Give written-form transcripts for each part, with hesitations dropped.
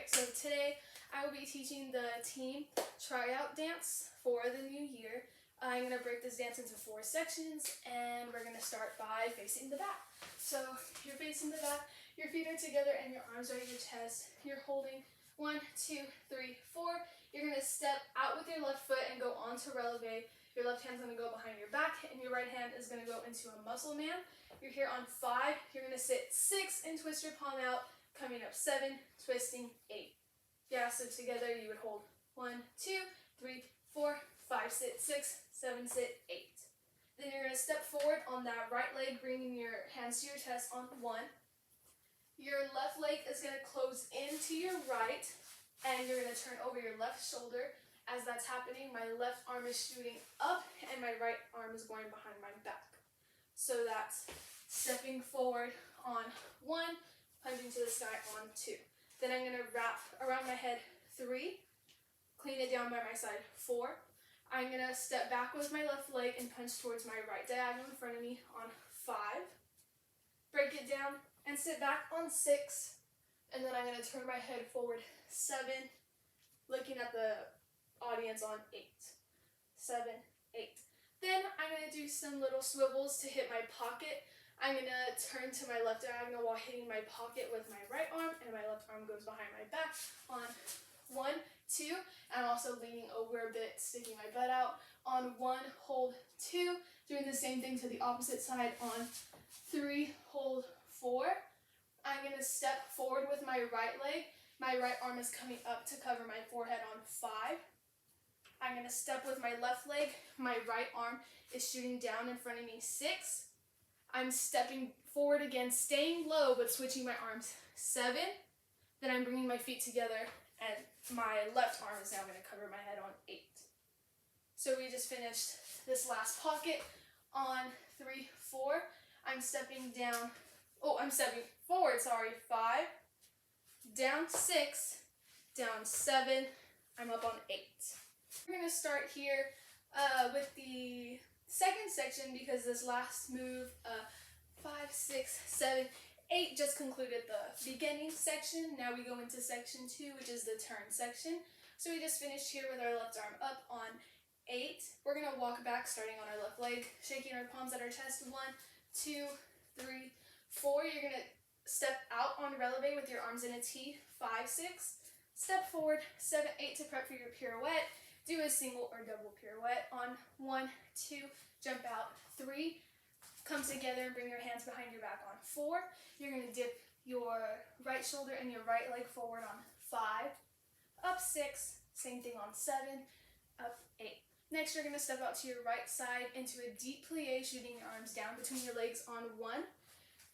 Alright, so today I will be teaching the team tryout dance for the new year. I'm going to break this dance into 4 sections, and we're going to start by facing the back. So you're facing the back, your feet are together and your arms are at your chest. You're holding 1, 2, 3, 4. You're going to step out with your left foot and go onto releve. Your left hand's going to go behind your back and your right hand is going to go into a muscle man. You're here on 5. You're going to sit 6 and twist your palm out. Coming up 7, twisting 8. Yeah, so together you would hold 1, 2, 3, 4, 5, sit 6, 7, sit 8. Then you're going to step forward on that right leg, bringing your hands to your chest on 1. Your left leg is going to close into your right, and you're going to turn over your left shoulder. As that's happening, my left arm is shooting up, and my right arm is going behind my back. So that's stepping forward on 1, punching to the sky on 2. Then I'm going to wrap around my head 3, clean it down by my side 4. I'm going to step back with my left leg and punch towards my right diagonal in front of me on 5. Break it down and sit back on 6. And then I'm going to turn my head forward 7, looking at the audience on 8. 7, 8. Then I'm going to do some little swivels to hit my pocket. I'm going to turn to my left diagonal while hitting my pocket with my right arm, and my left arm goes behind my back on 1, 2. I'm also leaning over a bit, sticking my butt out on 1, hold 2. Doing the same thing to the opposite side on 3, hold 4. I'm going to step forward with my right leg. My right arm is coming up to cover my forehead on 5. I'm going to step with my left leg. My right arm is shooting down in front of me 6. I'm stepping forward again, staying low, but switching my arms 7. Then I'm bringing my feet together, and my left arm is now going to cover my head on 8. So we just finished this last pocket on 3, 4. I'm stepping down, I'm stepping forward, 5. Down 6, down 7, I'm up on 8. We're going to start here with the second section, because this last move, 5, 6, 7, 8 just concluded the beginning section. Now we go into section 2, which is the turn section. So we just finished here with our left arm up on 8. We're going to walk back, starting on our left leg, shaking our palms at our chest. 1, 2, 3, 4. You're going to step out on releve with your arms in a T. 5, 6. Step forward. 7, 8 to prep for your pirouette. Do a single or double pirouette on 1, 2, jump out 3, come together and bring your hands behind your back on 4. You're going to dip your right shoulder and your right leg forward on 5, up 6, same thing on 7, up 8. Next, you're going to step out to your right side into a deep plie, shooting your arms down between your legs on 1.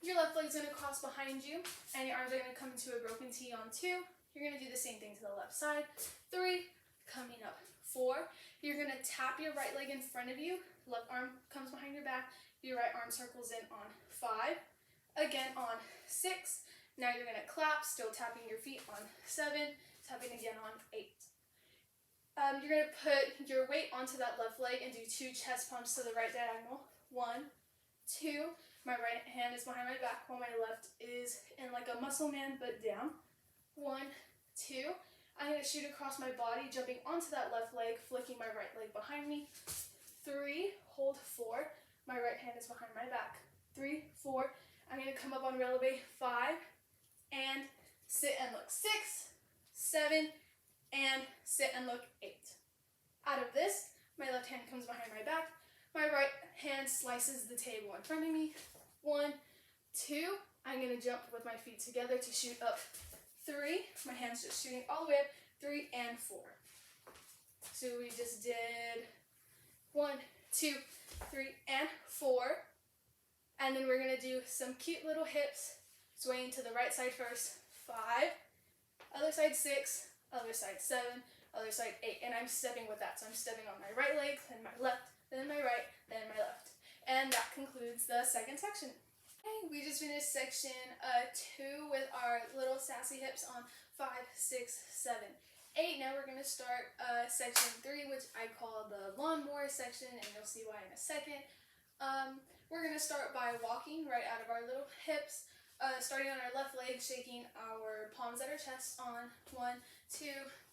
Your left leg's going to cross behind you, and your arms are going to come into a broken T on 2. You're going to do the same thing to the left side. 3, coming up 4. You're going to tap your right leg in front of you. Left arm comes behind your back. Your right arm circles in on 5. Again on 6. Now you're going to clap, still tapping your feet on 7. Tapping again on 8. You're going to put your weight onto that left leg and do 2 chest pumps to the right diagonal. 1, 2. My right hand is behind my back while my left is in like a muscle man but down. 1, 2. I'm going to shoot across my body, jumping onto that left leg, flicking my right leg behind me. 3, hold 4. My right hand is behind my back. 3, 4. I'm going to come up on releve 5, and sit and look 6, 7, and sit and look 8. Out of this, my left hand comes behind my back. My right hand slices the table in front of me. 1, 2. I'm going to jump with my feet together to shoot up 3. My hand's just shooting all the way up. 3 and 4. So we just did 1, 2, 3, and 4. And then we're going to do some cute little hips, swaying to the right side first. 5. Other side 6. Other side 7. Other side 8. And I'm stepping with that. So I'm stepping on my right leg, then my left, then my right, then my left. And that concludes the second section. We just finished section 2 with our little sassy hips on 5, 6, 7, 8. Now we're going to start section 3, which I call the lawnmower section, and you'll see why in a second. We're going to start by walking right out of our little hips. Starting on our left leg, shaking our palms at our chest on 1, 2,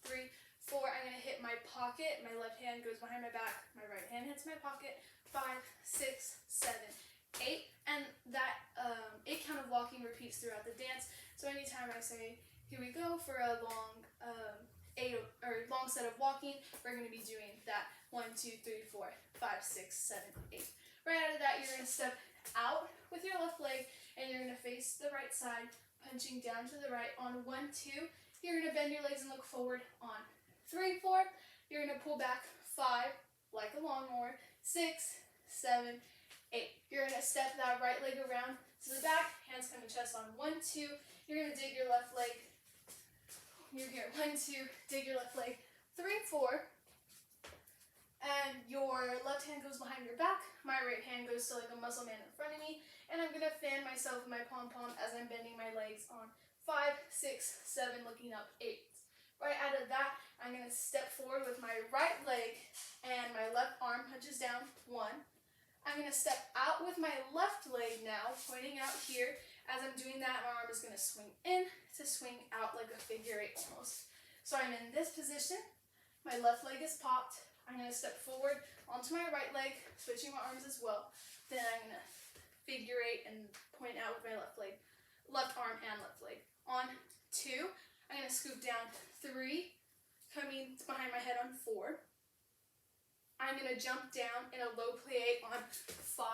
3, 4. I'm going to hit my pocket. My left hand goes behind my back. My right hand hits my pocket. 5, 6, 7, 8. And that 8 count of walking repeats throughout the dance. So anytime I say, here we go for a long long set of walking, we're going to be doing that 1, 2, 3, 4, 5, 6, 7, 8. Right out of that, you're going to step out with your left leg, and you're going to face the right side, punching down to the right on 1, 2. You're going to bend your legs and look forward on 3, 4. You're going to pull back 5, like a lawnmower, 6, 7, 8. You're going to step that right leg around to the back, hands coming chest on 1, 2. You're going to dig your left leg. You're here, 1, 2, dig your left leg, 3, 4. And your left hand goes behind your back. My right hand goes to like a muscle man in front of me. And I'm going to fan myself with my pom-pom as I'm bending my legs on 5, 6, 7, looking up 8. Right out of that, I'm going to step forward with my right leg and my left arm punches down, 1. I'm going to step out with my left leg now, pointing out here. As I'm doing that, my arm is going to swing in to swing out like a figure 8 almost. So I'm in this position. My left leg is popped. I'm going to step forward onto my right leg, switching my arms as well. Then I'm going to figure 8 and point out with my left leg, left arm and left leg. On 2, I'm going to scoop down 3, coming behind my head on 4. I'm going to jump down in a low plie on 5,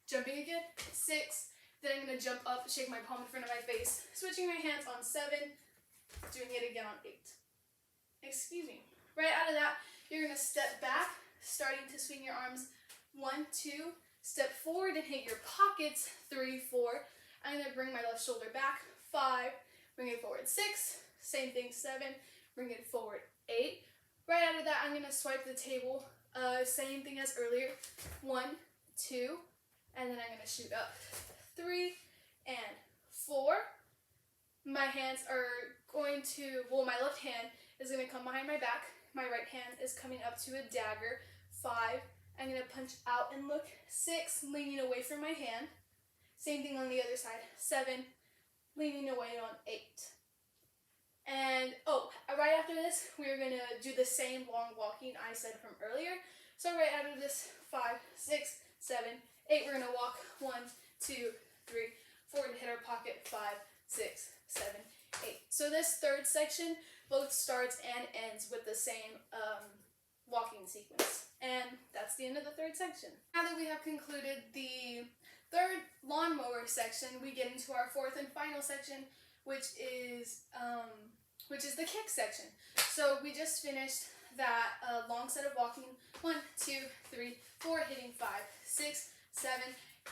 jumping again, 6. Then I'm going to jump up, shake my palm in front of my face, switching my hands on 7, doing it again on 8. Excuse me. Right out of that, you're going to step back, starting to swing your arms, 1, 2, step forward and hit your pockets, 3, 4. I'm going to bring my left shoulder back, 5, bring it forward, 6, same thing, 7, bring it forward, 8. Right out of that, I'm going to swipe the table, same thing as earlier, 1, 2, and then I'm going to shoot up, 3, and 4. My hands are going to, my left hand is going to come behind my back. My right hand is coming up to a dagger, 5. I'm going to punch out and look, 6, leaning away from my hand. Same thing on the other side, 7, leaning away on 8. And, right after this, we're going to do the same long walking I said from earlier. So right after this, 5, 6, 7, 8, we're going to walk 1, 2, 3, 4 to hit our pocket, 5, 6, 7, 8. So this third section both starts and ends with the same walking sequence. And that's the end of the third section. Now that we have concluded the third lawnmower section, we get into our fourth and final section, which is the kick section. So we just finished that long set of walking, 1, 2, 3, 4, hitting 5, 6, 7,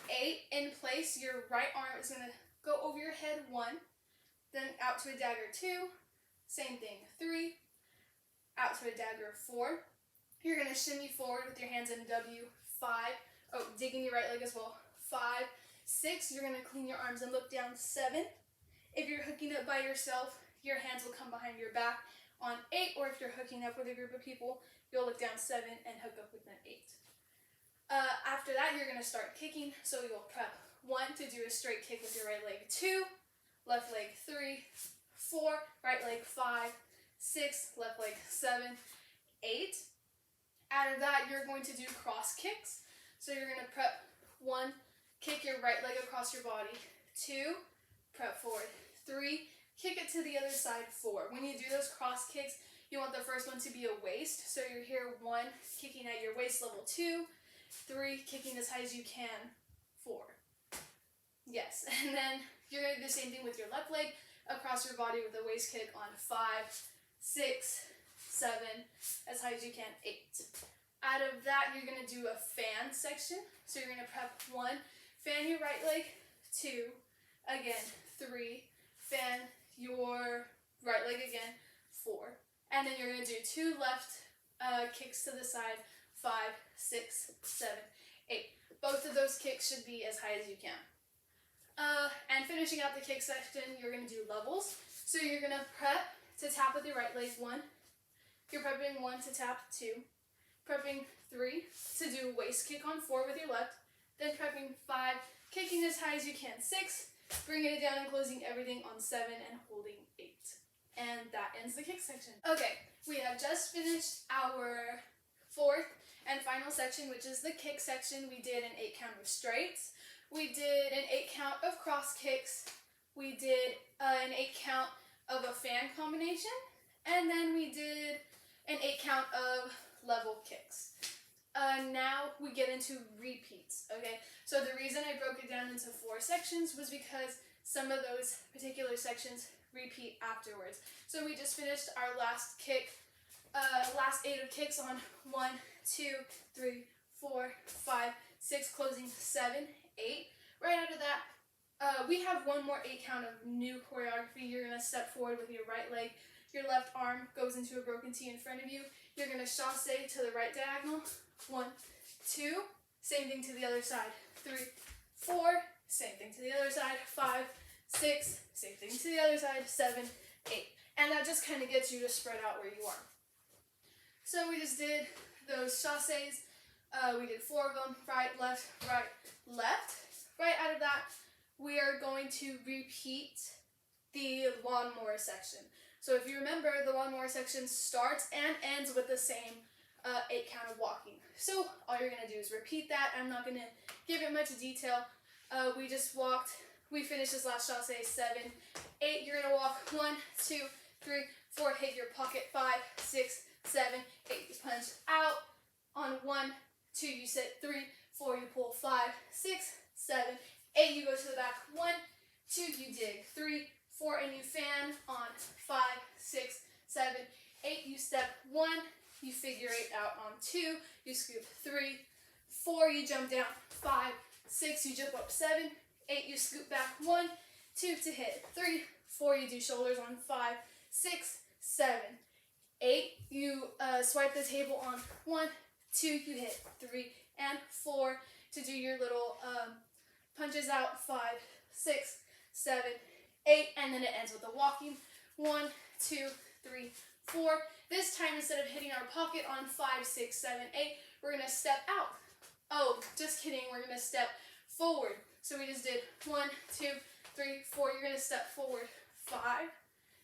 8. In place, your right arm is going to go over your head, 1, then out to a dagger, 2, same thing, 3, out to a dagger, 4. You're going to shimmy forward with your hands in W, 5, digging your right leg as well, 5, 6. You're going to clean your arms and look down, 7. If you're hooking up by yourself, your hands will come behind your back on 8, or if you're hooking up with a group of people, you'll look down, 7, and hook up with them, 8. After that, you're going to start kicking, so you'll prep 1 to do a straight kick with your right leg, 2, left leg, 3, 4, right leg, 5, 6, left leg, 7, 8. Out of that, you're going to do cross kicks. So you're going to prep 1, kick your right leg across your body, 2, prep forward, 3, kick it to the other side, 4. When you do those cross kicks, you want the first one to be a waist. So you're here, 1, kicking at your waist level, 2, 3, kicking as high as you can, 4. Yes, and then you're going to do the same thing with your left leg across your body with a waist kick on 5, 6, 7, as high as you can, 8. Out of that, you're going to do a fan section. So you're going to prep 1, fan your right leg, 2, again, 3, fan your right leg again, 4. And then you're going to do 2 left kicks to the side, 5, 6, 7, 8. Both of those kicks should be as high as you can. And finishing out the kick section, you're going to do levels. So you're going to prep to tap with your right leg, 1. You're prepping 1 to tap, 2. Prepping 3 to do waist kick on 4 with your left. Then prepping 5, kicking as high as you can, 6. bringing it down and closing everything on 7 and holding 8. And that ends the kick section. Okay, we have just finished our 4th and final section, which is the kick section. We did an 8 count of straights. We did an 8 count of cross kicks. We did an 8 count of a fan combination. And then we did an 8 count of level kicks. Now we get into repeats, okay? So the reason I broke it down into 4 sections was because some of those particular sections repeat afterwards. So we just finished our last kick, last 8 of kicks on 1, 2, 3, 4, 5, 6, closing 7, 8. Right after that, we have one more 8 count of new choreography. You're gonna step forward with your right leg. Your left arm goes into a broken T in front of you. You're gonna chasse to the right diagonal. 1, 2, same thing to the other side. 3, 4, same thing to the other side. 5, 6, same thing to the other side. 7, 8. And that just kind of gets you to spread out where you are. So we just did those chasses. We did 4 of them, right, left, left. Right out of that, we are going to repeat the lawnmower section. So if you remember, the lawnmower section starts and ends with the same 8 count of walking. So all you're going to do is repeat that. I'm not going to give it much detail. We just walked. We finished this last chasse, 7, 8. You're going to walk 1, 2, 3, 4. Hit your pocket. 5, 6, 7, 8. You punch out on 1, 2. You sit 3, 4. You pull 5, 6, 7, 8. You go to the back. 1, 2. You dig 3, 4, and you fan on 5, 6, 7, 8. You step 1. You figure 8 out on 2, you scoop 3, 4, you jump down, 5, 6, you jump up 7, 8, you scoop back 1, 2 to hit, 3, 4, you do shoulders on 5, 6, 7, 8, you swipe the table on 1, 2, you hit 3 and 4 to do your little punches out, 5, 6, 7, 8, and then it ends with the walking, 1, 2, 3, 4. This time, instead of hitting our pocket on 5, 6, 7, 8, we're going to step out. Oh, just kidding. We're going to step forward. So we just did 1, 2, 3, 4. You're going to step forward. 5.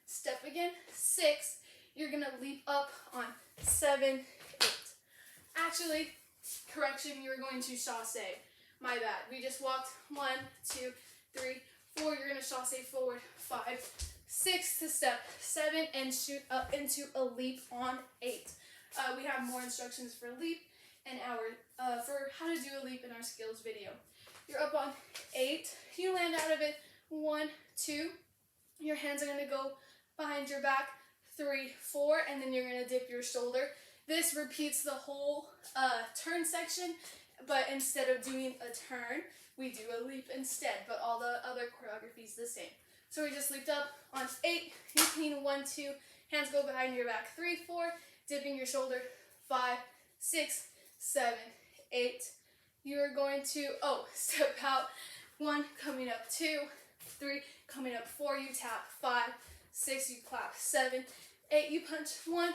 Step again. 6. You're going to leap up on 7, 8. Actually, correction, you're going to chasse. My bad. We just walked 1, 2, 3, 4. You're going to chasse forward. 5, 6 to step 7 and shoot up into a leap on 8. We have more instructions for leap and for how to do a leap in our skills video. You're up on 8. You land out of it. 1, 2. Your hands are going to go behind your back. 3, 4, and then you're going to dip your shoulder. This repeats the whole turn section, but instead of doing a turn, we do a leap instead, but all the other choreography is the same. So we just leaped up on 8, you clean 1, 2, hands go behind your back, 3, 4, dipping your shoulder, 5, 6, 7, 8. You're going to, step out, 1, coming up 2, 3, coming up 4, you tap, 5, 6, you clap, 7, 8, you punch, 1,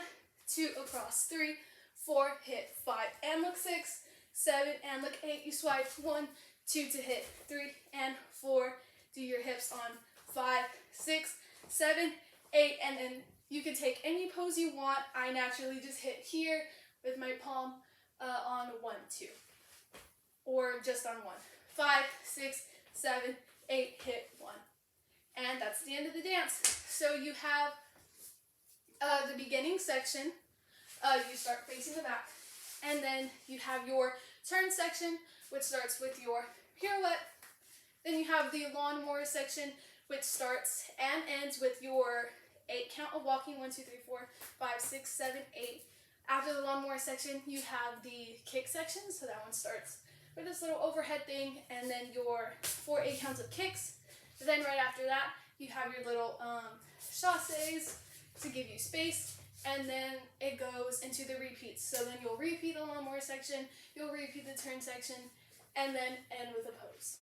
2, across, 3, 4, hit, 5, and look 6, 7, and look 8, you swipe, 1, 2 to hit, 3, and 4, do your hips on 5, 6, 7, 8, and then you can take any pose you want. I naturally just hit here with my palm on 1, 2, or just on 1. 5, 6, 7, 8, hit 1. And that's the end of the dance. So you have the beginning section. You start facing the back, and then you have your turn section, which starts with your pirouette. Then you have the lawnmower section, which starts and ends with your 8 count of walking, 1, 2, 3, 4, 5, 6, 7, 8. After the lawnmower section, you have the kick section, so that one starts with this little overhead thing, and then your 4 8 counts of kicks. Then right after that, you have your little chasses to give you space, and then it goes into the repeats. So then you'll repeat the lawnmower section, you'll repeat the turn section, and then end with a pose.